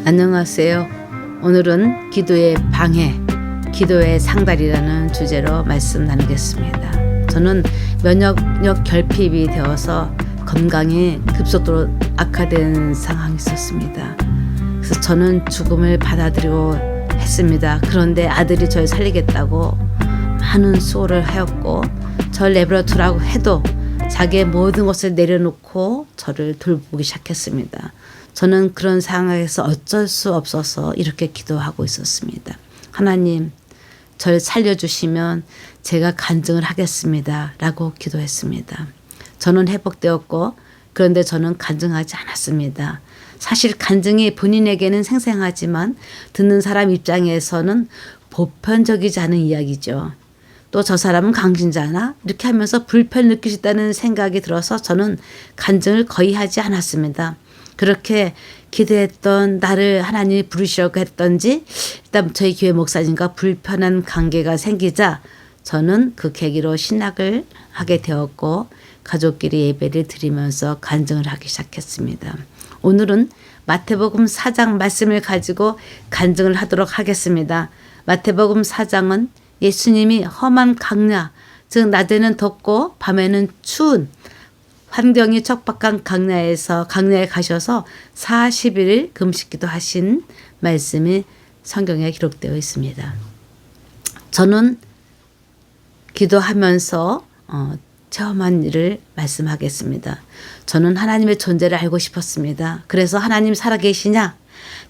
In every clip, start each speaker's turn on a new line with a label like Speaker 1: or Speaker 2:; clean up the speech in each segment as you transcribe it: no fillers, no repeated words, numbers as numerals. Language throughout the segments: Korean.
Speaker 1: 안녕하세요. 오늘은 기도의 방해, 기도의 상달이라는 주제로 말씀 나누겠습니다. 저는 면역력 결핍이 되어서 건강이 급속도로 악화된 상황이 있었습니다. 그래서 저는 죽음을 받아들이고 했습니다. 그런데 아들이 저를 살리겠다고 많은 수고를 하였고 저를 내버려 두라고 해도 자기의 모든 것을 내려놓고 저를 돌보기 시작했습니다. 저는 그런 상황에서 어쩔 수 없어서 이렇게 기도하고 있었습니다. 하나님, 저를 살려주시면 제가 간증을 하겠습니다. 라고 기도했습니다. 저는 회복되었고 그런데 저는 간증하지 않았습니다. 사실 간증이 본인에게는 생생하지만 듣는 사람 입장에서는 보편적이지 않은 이야기죠. 또 저 사람은 강진자나 이렇게 하면서 불편 느끼셨다는 생각이 들어서 저는 간증을 거의 하지 않았습니다. 그렇게 기도했던 나를 하나님이 부르시려고 했던지 일단 저희 교회 목사님과 불편한 관계가 생기자 저는 그 계기로 신학을 하게 되었고 가족끼리 예배를 드리면서 간증을 하기 시작했습니다. 오늘은 마태복음 4장 말씀을 가지고 간증을 하도록 하겠습니다. 마태복음 4장은 예수님이 험한 강야, 즉 낮에는 덥고 밤에는 추운 환경이 척박한 강야에 가셔서 40일 금식기도 하신 말씀이 성경에 기록되어 있습니다. 저는 기도하면서 체험한 일을 말씀하겠습니다. 저는 하나님의 존재를 알고 싶었습니다. 그래서 하나님 살아계시냐?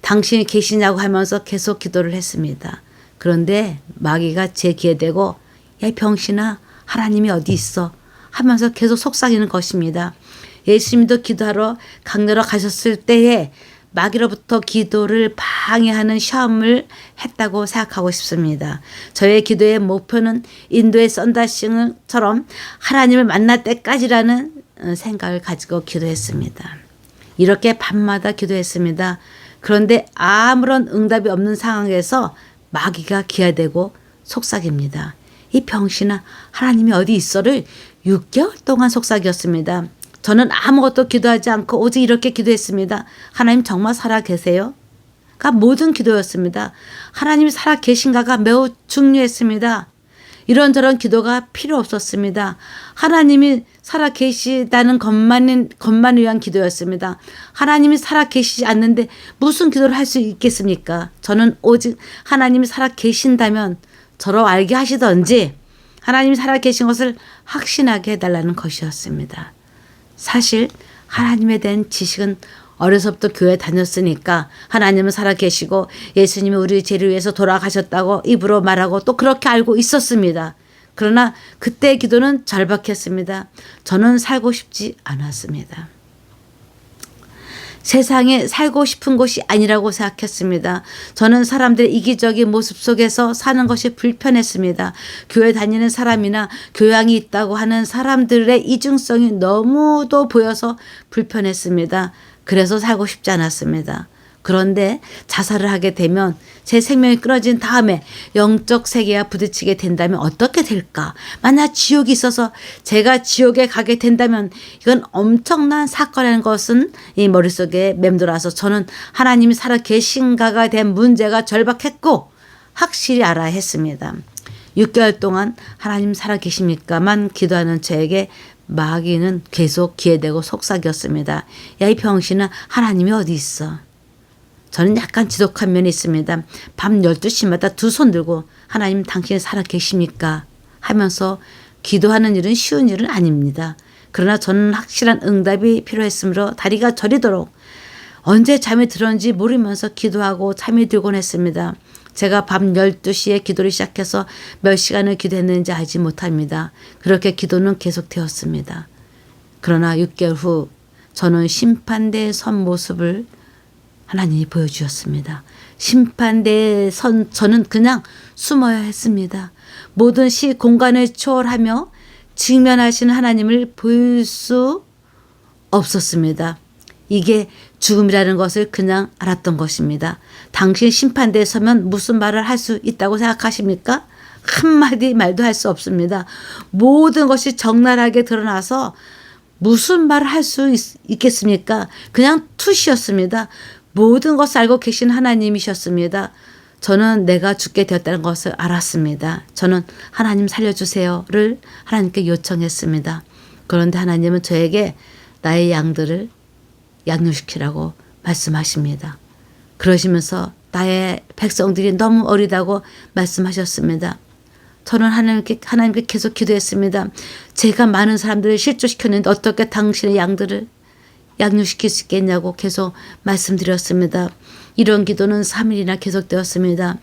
Speaker 1: 당신이 계시냐고 하면서 계속 기도를 했습니다. 그런데 마귀가 제 귀에 대고 야 병신아 하나님이 어디 있어? 하면서 계속 속삭이는 것입니다. 예수님도 기도하러 강릉으로 가셨을 때에 마귀로부터 기도를 방해하는 시험을 했다고 생각하고 싶습니다. 저의 기도의 목표는 인도의 썬다싱처럼 하나님을 만날 때까지라는 생각을 가지고 기도했습니다. 이렇게 밤마다 기도했습니다. 그런데 아무런 응답이 없는 상황에서 마귀가 기아대고 속삭입니다. 이 병신아 하나님이 어디 있어를 6개월 동안 속삭였습니다. 저는 아무것도 기도하지 않고 오직 이렇게 기도했습니다. 하나님 정말 살아 계세요? 가 모든 기도였습니다. 하나님이 살아 계신가가 매우 중요했습니다. 이런저런 기도가 필요 없었습니다. 하나님이 살아 계시다는 것만을 위한 기도였습니다. 하나님이 살아 계시지 않는데 무슨 기도를 할 수 있겠습니까? 저는 오직 하나님이 살아 계신다면 저로 알게 하시던지 하나님이 살아 계신 것을 확신하게 해달라는 것이었습니다. 사실 하나님에 대한 지식은 어려서부터 교회 다녔으니까 하나님은 살아 계시고 예수님이 우리 죄를 위해서 돌아가셨다고 입으로 말하고 또 그렇게 알고 있었습니다. 그러나 그때의 기도는 절박했습니다. 저는 살고 싶지 않았습니다. 세상에 살고 싶은 곳이 아니라고 생각했습니다. 저는 사람들의 이기적인 모습 속에서 사는 것이 불편했습니다. 교회 다니는 사람이나 교양이 있다고 하는 사람들의 이중성이 너무도 보여서 불편했습니다. 그래서 살고 싶지 않았습니다. 그런데 자살을 하게 되면 제 생명이 끊어진 다음에 영적 세계와 부딪히게 된다면 어떻게 될까? 만약 지옥이 있어서 제가 지옥에 가게 된다면 이건 엄청난 사건이라는 것은 이 머릿속에 맴돌아서 저는 하나님이 살아 계신가가 된 문제가 절박했고 확실히 알아야 했습니다. 6개월 동안 하나님 살아 계십니까만 기도하는 저에게 마귀는 계속 귀에 대고 속삭였습니다. 야 이 병신아 하나님이 어디 있어? 저는 약간 지독한 면이 있습니다. 밤 12시마다 두 손 들고 하나님 당신이 살아 계십니까? 하면서 기도하는 일은 쉬운 일은 아닙니다. 그러나 저는 확실한 응답이 필요했으므로 다리가 저리도록 언제 잠이 들었는지 모르면서 기도하고 잠이 들곤 했습니다. 제가 밤 12시에 기도를 시작해서 몇 시간을 기도했는지 알지 못합니다. 그렇게 기도는 계속되었습니다. 그러나 6개월 후 저는 심판대에 선 모습을 하나님이 보여주셨습니다. 심판대에 선 저는 그냥 숨어야 했습니다. 모든 시 공간을 초월하며 직면하시는 하나님을 볼 수 없었습니다. 이게 죽음이라는 것을 그냥 알았던 것입니다. 당신 심판대에 서면 무슨 말을 할 수 있다고 생각하십니까? 한마디 말도 할 수 없습니다. 모든 것이 적나라하게 드러나서 무슨 말을 할 수 있겠습니까? 그냥 투시였습니다. 모든 것을 알고 계신 하나님이셨습니다. 저는 내가 죽게 되었다는 것을 알았습니다. 저는 하나님 살려주세요를 하나님께 요청했습니다. 그런데 하나님은 저에게 나의 양들을 양육시키라고 말씀하십니다. 그러시면서 나의 백성들이 너무 어리다고 말씀하셨습니다. 저는 하나님께 계속 기도했습니다. 제가 많은 사람들을 실족시켰는데 어떻게 당신의 양들을 양육시킬 수 있겠냐고 계속 말씀드렸습니다. 이런 기도는 3일이나 계속되었습니다.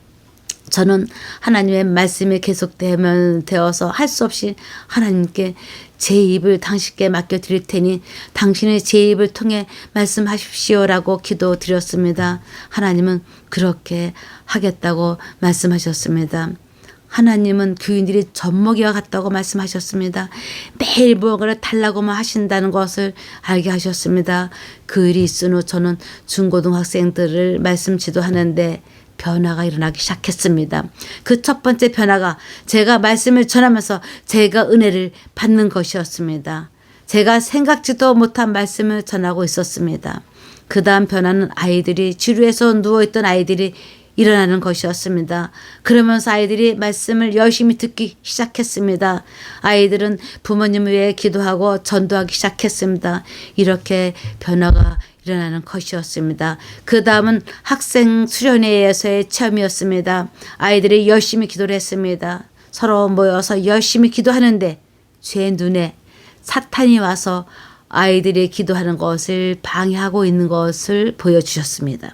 Speaker 1: 저는 하나님의 말씀이 계속되어서 할 수 없이 하나님께 제 입을 당신께 맡겨드릴 테니 당신의 제 입을 통해 말씀하십시오라고 기도드렸습니다. 하나님은 그렇게 하겠다고 말씀하셨습니다. 하나님은 교인들이 젖먹이와 같다고 말씀하셨습니다. 매일 무언가를 달라고만 하신다는 것을 알게 하셨습니다. 그 일이 있은 후 저는 중고등학생들을 말씀 지도하는데 변화가 일어나기 시작했습니다. 그 첫 번째 변화가 제가 말씀을 전하면서 제가 은혜를 받는 것이었습니다. 제가 생각지도 못한 말씀을 전하고 있었습니다. 그 다음 변화는 아이들이 지루해서 누워있던 아이들이 일어나는 것이었습니다. 그러면서 아이들이 말씀을 열심히 듣기 시작했습니다. 아이들은 부모님을 위해 기도하고 전도하기 시작했습니다. 이렇게 변화가 일어나는 것이었습니다. 그 다음은 학생 수련회에서의 체험이었습니다. 아이들이 열심히 기도를 했습니다. 서로 모여서 열심히 기도하는데 제 눈에 사탄이 와서 아이들이 기도하는 것을 방해하고 있는 것을 보여주셨습니다.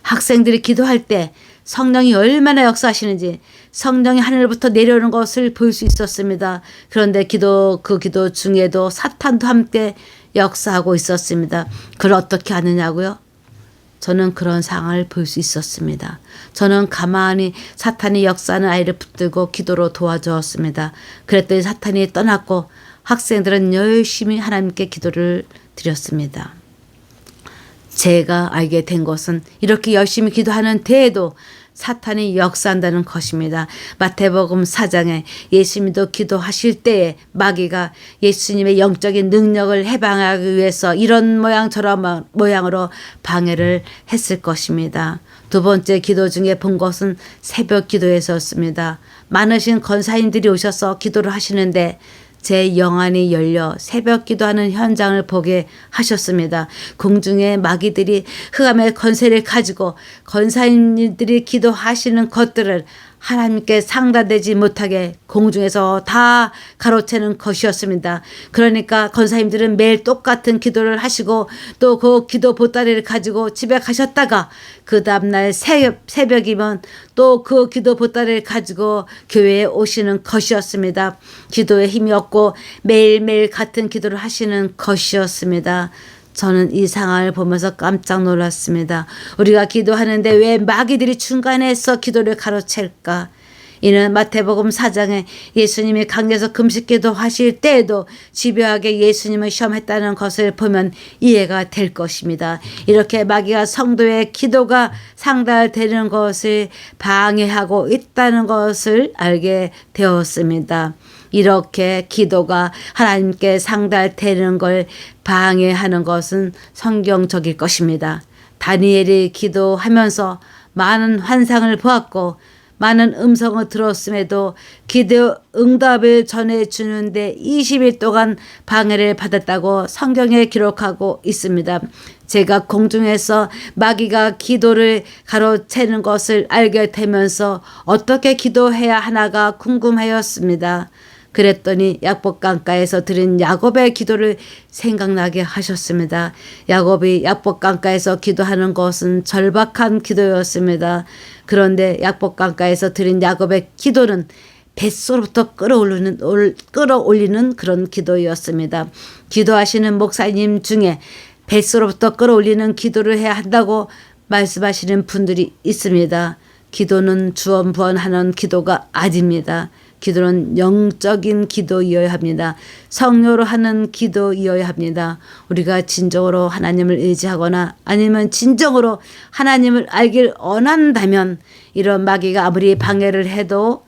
Speaker 1: 학생들이 기도할 때 성령이 얼마나 역사하시는지 성령이 하늘부터 내려오는 것을 볼 수 있었습니다. 그런데 그 기도 중에도 사탄도 함께 역사하고 있었습니다. 그걸 어떻게 아느냐고요? 저는 그런 상황을 볼 수 있었습니다. 저는 가만히 사탄이 역사하는 아이를 붙들고 기도로 도와주었습니다. 그랬더니 사탄이 떠났고 학생들은 열심히 하나님께 기도를 드렸습니다. 제가 알게 된 것은 이렇게 열심히 기도하는 데에도 사탄이 역사한다는 것입니다. 마태복음 4장에 예수님도 기도하실 때에 마귀가 예수님의 영적인 능력을 해방하기 위해서 이런 모양 저런 모양으로 방해를 했을 것입니다. 두 번째 기도 중에 본 것은 새벽 기도에서였습니다. 많으신 권사님들이 오셔서 기도를 하시는데 제 영안이 열려 새벽 기도하는 현장을 보게 하셨습니다. 공중에 마귀들이 흑암의 권세를 가지고 권사님들이 기도하시는 것들을 하나님께 상달되지 못하게 공중에서 다 가로채는 것이었습니다. 그러니까 권사님들은 매일 똑같은 기도를 하시고 또 그 기도 보따리를 가지고 집에 가셨다가 그 다음날 새벽이면 또 그 기도 보따리를 가지고 교회에 오시는 것이었습니다. 기도에 힘이 없고 매일매일 같은 기도를 하시는 것이었습니다. 저는 이 상황을 보면서 깜짝 놀랐습니다. 우리가 기도하는데 왜 마귀들이 중간에서 기도를 가로챌까? 이는 마태복음 4장에 예수님이 강에서 금식기도 하실 때에도 집요하게 예수님을 시험했다는 것을 보면 이해가 될 것입니다. 이렇게 마귀가 성도의 기도가 상달되는 것을 방해하고 있다는 것을 알게 되었습니다. 이렇게 기도가 하나님께 상달되는 걸 방해하는 것은 성경적일 것입니다. 다니엘이 기도하면서 많은 환상을 보았고 많은 음성을 들었음에도 기도 응답을 전해주는데 20일 동안 방해를 받았다고 성경에 기록하고 있습니다. 제가 공중에서 마귀가 기도를 가로채는 것을 알게 되면서 어떻게 기도해야 하나가 궁금하였습니다. 그랬더니 약복강가에서 드린 야곱의 기도를 생각나게 하셨습니다. 야곱이 약복강가에서 기도하는 것은 절박한 기도였습니다. 그런데 약복강가에서 드린 야곱의 기도는 뱃속으로부터 끌어올리는 그런 기도였습니다. 기도하시는 목사님 중에 뱃속으로부터 끌어올리는 기도를 해야 한다고 말씀하시는 분들이 있습니다. 기도는 주원부원하는 기도가 아닙니다. 기도는 영적인 기도이어야 합니다. 성령으로 하는 기도이어야 합니다. 우리가 진정으로 하나님을 의지하거나 아니면 진정으로 하나님을 알길 원한다면 이런 마귀가 아무리 방해를 해도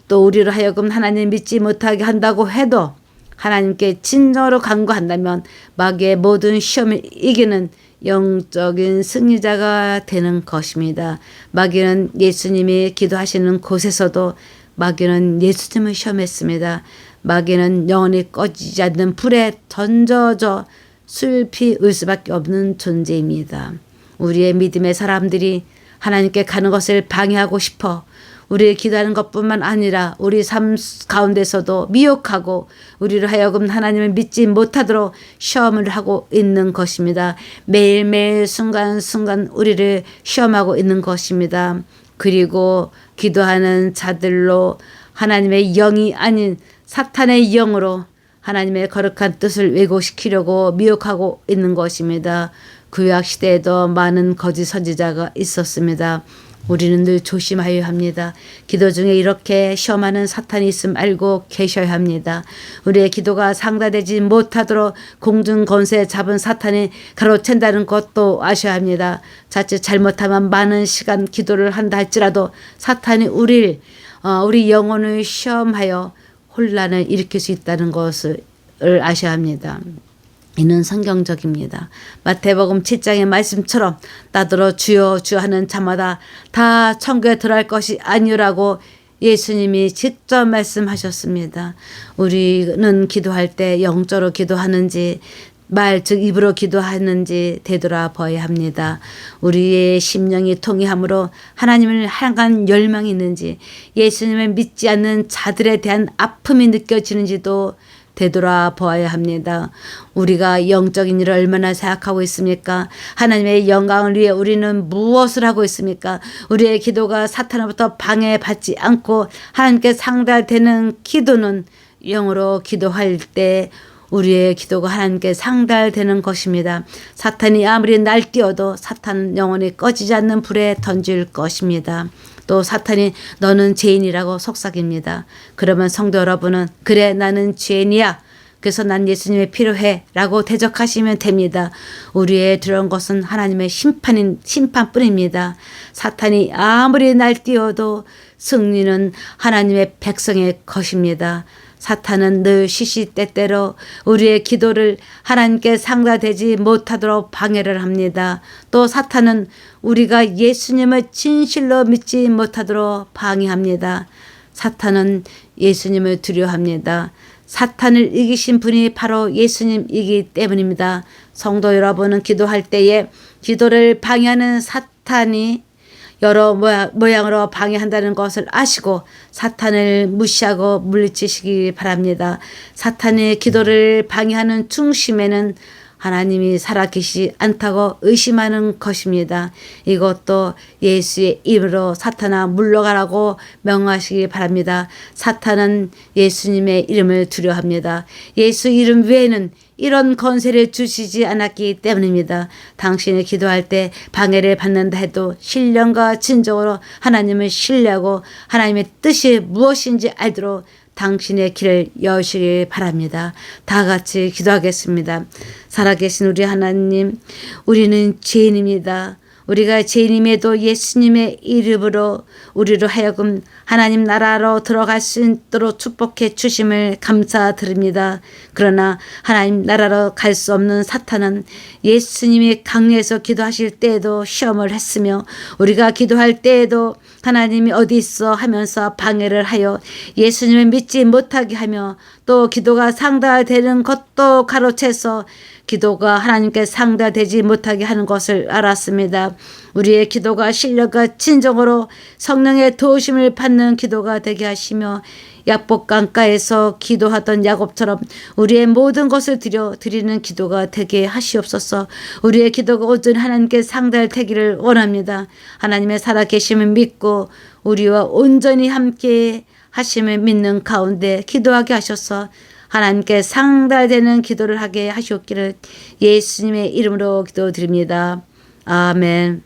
Speaker 1: 또 우리로 하여금 하나님 믿지 못하게 한다고 해도 하나님께 진정으로 간구한다면 마귀의 모든 시험을 이기는 영적인 승리자가 되는 것입니다. 마귀는 예수님이 기도하시는 곳에서도 마귀는 예수님을 시험했습니다. 마귀는 영원히 꺼지지 않는 불에 던져져 슬피 울 수밖에 없는 존재입니다. 우리의 믿음의 사람들이 하나님께 가는 것을 방해하고 싶어 우리의 기도하는 것뿐만 아니라 우리 삶 가운데서도 미혹하고 우리를 하여금 하나님을 믿지 못하도록 시험을 하고 있는 것입니다. 매일매일 순간순간 우리를 시험하고 있는 것입니다. 그리고 기도하는 자들로 하나님의 영이 아닌 사탄의 영으로 하나님의 거룩한 뜻을 왜곡시키려고 미혹하고 있는 것입니다. 구약 시대에도 많은 거짓 선지자가 있었습니다. 우리는 늘 조심하여야 합니다. 기도 중에 이렇게 시험하는 사탄이 있음 알고 계셔야 합니다. 우리의 기도가 상달되지 못하도록 공중 권세 잡은 사탄이 가로챈다는 것도 아셔야 합니다. 자칫 잘못하면 많은 시간 기도를 한다 할지라도 사탄이 우리 영혼을 시험하여 혼란을 일으킬 수 있다는 것을 아셔야 합니다. 이는 성경적입니다. 마태복음 7장의 말씀처럼 나더러 주여 주여 하는 자마다 다 천국에 들어갈 것이 아니라고 예수님이 직접 말씀하셨습니다. 우리는 기도할 때 영적으로 기도하는지 즉 입으로 기도하는지 되돌아봐야 합니다. 우리의 심령이 통회함으로 하나님을 향한 열망이 있는지 예수님을 믿지 않는 자들에 대한 아픔이 느껴지는지도 되돌아보아야 합니다. 우리가 영적인 일을 얼마나 생각하고 있습니까? 하나님의 영광을 위해 우리는 무엇을 하고 있습니까? 우리의 기도가 사탄으로부터 방해받지 않고 하나님께 상달되는 기도는 영으로 기도할 때 우리의 기도가 하나님께 상달되는 것입니다. 사탄이 아무리 날뛰어도 사탄은 영원히 꺼지지 않는 불에 던질 것입니다. 또 사탄이 너는 죄인이라고 속삭입니다. 그러면 성도 여러분은 그래 나는 죄인이야. 그래서 난 예수님의 필요해 라고 대적하시면 됩니다. 우리의 두려운 것은 하나님의 심판뿐입니다. 사탄이 아무리 날뛰어도 승리는 하나님의 백성의 것입니다. 사탄은 늘 시시때때로 우리의 기도를 하나님께 상달되지 못하도록 방해를 합니다. 또 사탄은 우리가 예수님을 진실로 믿지 못하도록 방해합니다. 사탄은 예수님을 두려워합니다. 사탄을 이기신 분이 바로 예수님이기 때문입니다. 성도 여러분은 기도할 때에 기도를 방해하는 사탄이 여러 모양으로 방해한다는 것을 아시고 사탄을 무시하고 물리치시기 바랍니다. 사탄의 기도를 방해하는 중심에는 하나님이 살아계시지 않다고 의심하는 것입니다. 이것도 예수의 이름으로 사탄아 물러가라고 명하시기 바랍니다. 사탄은 예수님의 이름을 두려워합니다. 예수 이름 외에는 이런 권세를 주시지 않았기 때문입니다. 당신이 기도할 때 방해를 받는다 해도 신령과 진정으로 하나님을 신뢰하고 하나님의 뜻이 무엇인지 알도록 당신의 길을 여시길 바랍니다. 다 같이 기도하겠습니다. 살아계신 우리 하나님, 우리는 죄인입니다. 우리가 죄인임에도 예수님의 이름으로 우리로 하여금 하나님 나라로 들어갈 수 있도록 축복해 주심을 감사드립니다. 그러나 하나님 나라로 갈 수 없는 사탄은 예수님이 강요해서 기도하실 때에도 시험을 했으며 우리가 기도할 때에도 하나님이 어디 있어 하면서 방해를 하여 예수님을 믿지 못하게 하며 또 기도가 상달되는 것도 가로채서 기도가 하나님께 상달되지 못하게 하는 것을 알았습니다. 우리의 기도가 신령과 진정으로 성령의 도우심을 받는 기도가 되게 하시며 약복강가에서 기도하던 야곱처럼 우리의 모든 것을 드리는 기도가 되게 하시옵소서. 우리의 기도가 온전히 하나님께 상달되기를 원합니다. 하나님의 살아계심을 믿고 우리와 온전히 함께 하심을 믿는 가운데 기도하게 하셔서 하나님께 상달되는 기도를 하게 하시옵기를 예수님의 이름으로 기도드립니다. 아멘.